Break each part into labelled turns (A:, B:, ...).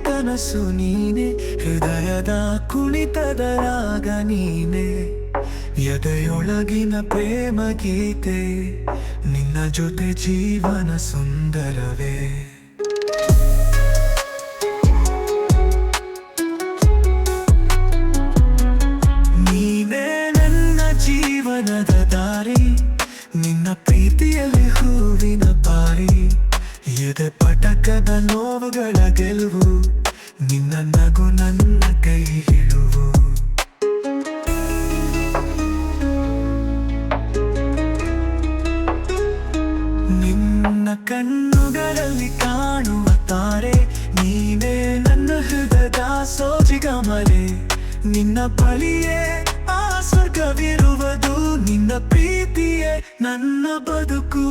A: ಕನಸು ನೀನೆ, ಹೃದಯದ ಕುಣಿತದ ರಾಗ ನೀನೆ, ಎದೆಯೊಳಗಿನ ಪ್ರೇಮ ಗೀತೆ, ನಿನ್ನ ಜೊತೆ ಜೀವನ ಸುಂದರವೇ. ನೀನೇ ನನ್ನ ಜೀವನದ ದಾರಿ, ನಿನ್ನ ಪ್ರೀತಿಯಲ್ಲಿ ಹೂವಿನ ಪಾರಿ, ಎದೆ ಪಟಕದ ನೋವುಗಳ ಗೆಲುವು, ನಿನ್ನ ನಗು ನನ್ನ ಕೈ ಹಿಡುವು. ನಿನ್ನ ಕಣ್ಣುಗಳಲ್ಲಿ ಕಾಣುವ ತಾರೆ, ನೀನೇ ನನ್ನ ಹೃದಯದ ಸೋಜಿಗ ಮಲೆ, ನಿನ್ನ ಬಳಿಯೇ ಆ ಸ್ವರ್ಗವಿರುವುದು, ನಿನ್ನ ಪ್ರೀತಿಯೇ ನನ್ನ ಬದುಕು.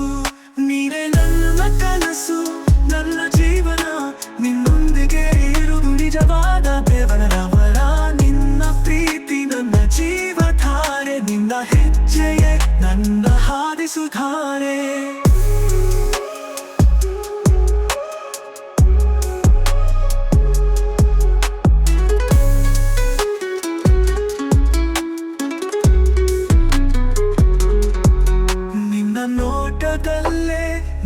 A: ನೀನೇ ನನ್ನ ಕನಸು, ನನ್ನ ಜೀವನ, ನಿನ್ನೊಂದಿಗೆ ಇರುವುದು ನಿಜವಾದ ದೇವರವರ. ನಿನ್ನ ಪ್ರೀತಿ ನನ್ನ ಜೀವಧಾರೆ, ನಿನ್ನ ಹೆಜ್ಜೆಯೇ ನನ್ನ ಹಾದಿ ಸುಧಾರೆ. ನೋಟದಲ್ಲೇ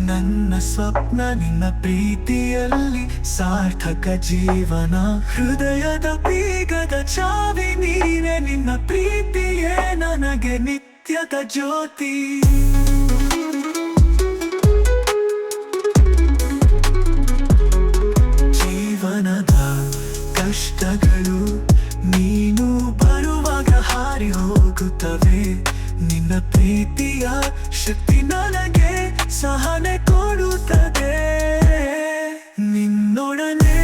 A: ನನ್ನ ಸ್ವಪ್ನ, ನಿನ್ನ ಪ್ರೀತಿಯಲ್ಲಿ ಸಾರ್ಥಕ ಜೀವನ, ಹೃದಯದ ಬೀಗದ ಚಾವಿ ನೀನೆ, ನಿನ್ನ ಪ್ರೀತಿಯೇ ನನಗೆ ನಿತ್ಯದ ಜ್ಯೋತಿ. ಜೀವನದ ಕಷ್ಟಗಳು ನೀನು ಬರುವಾಗ ಹಾರಿ ಹೋಗುತ್ತವೆ, ನಿನ್ನ ಪ್ರೀತಿಯ ಶಕ್ತಿ ನನಗೆ ಸಹನೆ ಕೊಡುತ್ತದೆ. ನಿನ್ನೊಡನೆ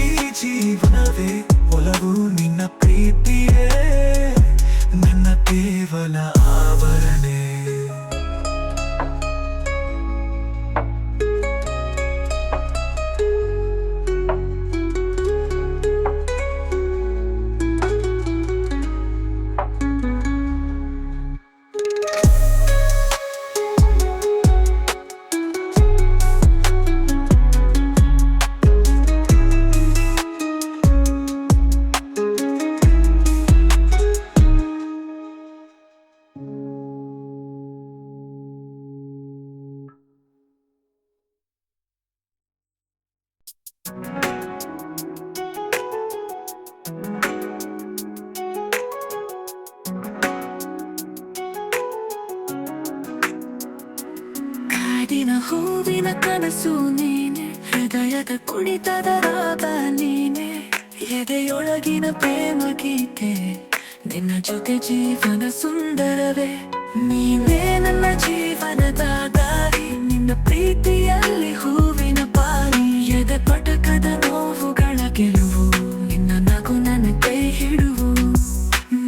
A: ಈ ಜೀವನವೇ ಒಲವು, ನಿನ್ನ ಪ್ರೀತಿಯೇ ನನ್ನ ಕೇವಲ ಆವರಣೆ. ಕಾಡಿನ ಹೂವಿನ ಕನಸು ನೀನೆ, ಹೃದಯದ ಕುಣಿತದ ರಾಗ ನೀನೆ, ಎದೆಯೊಳಗಿನ ಪ್ರೇಮ ಗೀತೆ, ನಿನ್ನ ಜೊತೆ ಜೀವನ ಸುಂದರವೇ. ನೀನೇ ನನ್ನ ಜೀವನದ ದಾರಿ, ನಿನ್ನ ಪ್ರೀತಿಯಲ್ಲಿ ಹೂವಿನ ಪಾರಿ, ಎದೆ ಪಟಕದ ನೋವುಗಳ ಗೆಲುವು, ನಿನ್ನ ನಗು ನನ್ನ ಕೈ ಹಿಡುವು.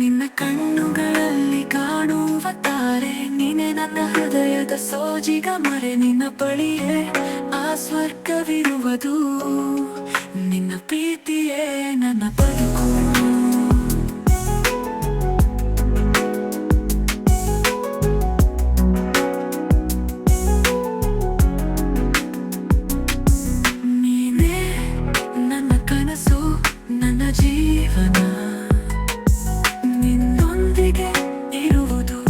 A: ನಿನ್ನ ಕಣ್ಣುಗಳಲ್ಲಿ ಕಾಣುವ ತಾರೆ, ನೀನೆ ನನ್ನ ಹೃದಯದ ಸೋಜಿಗ ಮರೆ, ನಿನ್ನ ಬಳಿಯೇ ಆ ಸ್ವರ್ಗವಿರುವುದು, ನಿನ್ನ ಪ್ರೀತಿಯೇ ನನ್ನ ಬದುಕು. ನೀನೇ ನನ್ನ ಕನಸು, ನನ್ನ ಜೀವನ, ನಿನ್ನೊಂದಿಗೆ ಇರುವುದು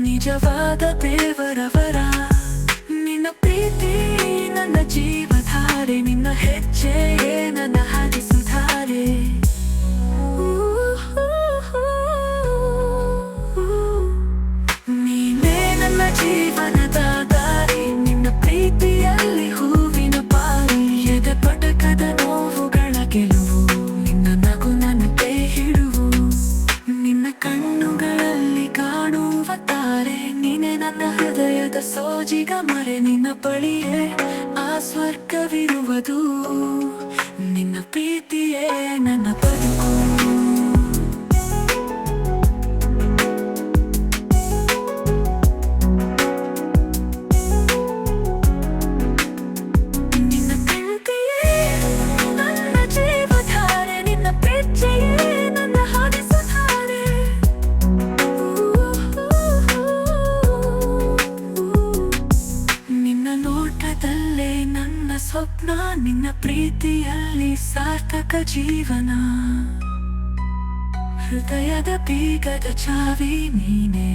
A: ನಿಜವಾದ ದೇವರವರ. ನಿನ್ನ ಪ್ರೀತಿ ನನ್ನ ಜೀವಧಾರೆ, ನಿನ್ನ ಹೆಜ್ಜೆಯೇ ನನ್ನ ಹಾದಿ ಸುಧಾರೆ. ನೀನೇ ನನ್ನ ಜೀವನದ ದಾರಿ, ನಿನ್ನ ಪ್ರೀತಿಯಲ್ಲಿ ಹೂವಿನ ಪಾರಿ, ಎದೆ ಪಟಕದ ನೋವುಗಳ ಗೆಲುವು, ನಿನ್ನ ನಗು ನನ್ನ ಕೈ ಹಿಡುವು. ನಿನ್ನ ಕಣ್ಣುಗಳಲ್ಲಿ ಕಾಣುವ ತಾರೆ, ನೀನೆ ನನ್ನ ಹೃದಯದ ಸೋಜಿಗ ಮರೆ, ನಿನ್ನ ಬಳಿಯೇ ಆ ಸ್ವರ್ಗವಿರುವುದು, ನಿನ್ನ ಪ್ರೀತಿಯೇ ನನ್ನ ಬದುಕು. ನಿನ್ನ ಪ್ರೀತಿಯೇ ನನ್ನ ಜೀವಧಾರೆ, ನಿನ್ನ ಪ್ರೀತಿಯೇ ನನ್ನ ಹಾದಿ ಸುಧಾರೆ. ನಿನ್ನ ನೋಟದಲ್ಲೇ ನನ್ನ ಸ್ವಪ್ನ, ನಿನ್ನ ಪ್ರೀತಿಯ ನಿನ್ನಲ್ಲಿ ಸಾರ್ಥಕ ಜೀವನ. ಹೃದಯದ ಬೀಗದ ಚಾವಿ ನೀನೆ,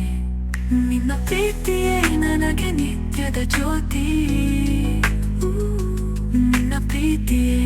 A: ನಿನ್ನ ಪ್ರೀತಿಯೇ ನನಗೆ ನಿತ್ಯದ ಜ್ಯೋತಿ. ನಿನ್ನ ಪ್ರೀತಿಯೇ